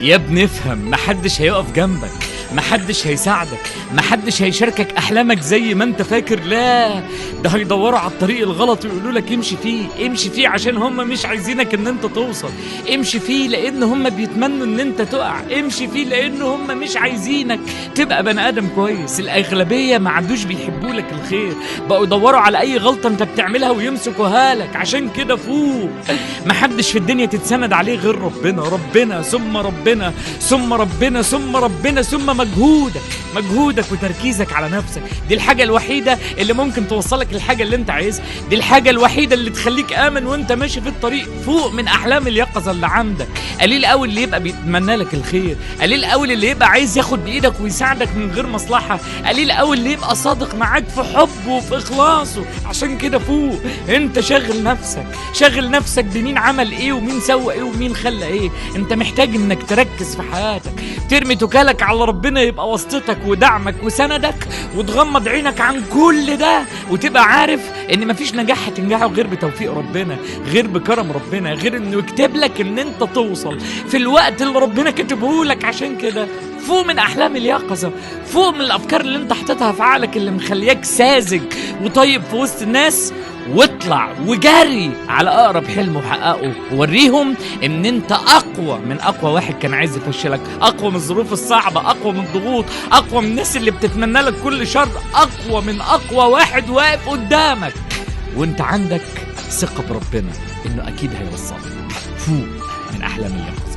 يا ابني افهم، محدش هيقف جنبك، محدش هيساعدك، محدش هيشاركك احلامك زي ما انت فاكر. لا، ده هيدوروا على الطريق الغلط ويقولوا لك امشي فيه، امشي فيه عشان هم مش عايزينك ان انت توصل، امشي فيه لان هم بيتمنوا ان انت تقع، امشي فيه لان هم مش عايزينك تبقى بني ادم كويس. الاغلبيه ما عندوش بيحبوا لك الخير، بقوا يدوروا على اي غلطه انت بتعملها ويمسكوها لك. عشان كده فوق، محدش في الدنيا تتسند عليه غير ربنا، ربنا ثم ربنا ثم ربنا ثم ربنا ثم مجهودك وتركيزك على نفسك. دي الحاجة الوحيدة اللي ممكن توصلك للحاجة اللي انت عايزها، دي الحاجة الوحيدة اللي تخليك آمن وانت ماشي في الطريق. فوق من أحلام اليقظة اللي عندك. قليل قوي اللي يبقى بيتمنى لك الخير، قليل قوي اللي يبقى عايز ياخد بإيدك ويساعدك من غير مصلحة، قليل قوي اللي يبقى صادق معاك في حبه وفي إخلاصه. عشان كده فوق، انت شاغل نفسك بمين عمل ايه ومين سوى ايه ومين خلى ايه. انت محتاج انك تركز في حياتك، ترمي توكالك على ربنا يبقى واسطتك ودعمك وسندك، وتغمض عينك عن كل ده وتبقى عارف ان مفيش نجاح هتنجحه غير بتوفيق ربنا، غير بكرم ربنا، غير انه يكتب لك ان انت توصل في الوقت اللي ربنا كاتبه لك. عشان كده فوق من احلام اليقظه، فوق من الافكار اللي انت حاططها في عقلك اللي مخلياك ساذج وطيب في وسط الناس، واطلع وجري على اقرب حلم وحققه، ووريهم ان انت اقوى من اقوى واحد كان عايز يفشلك، اقوى من الظروف الصعبه، اقوى من الضغوط، اقوى من الناس اللي بتتمنى لك كل شر، اقوى من اقوى واحد واقف قدامك. وانت عندك ثقه بربنا انه اكيد هيوصلك. فوق من احلام اليقظه.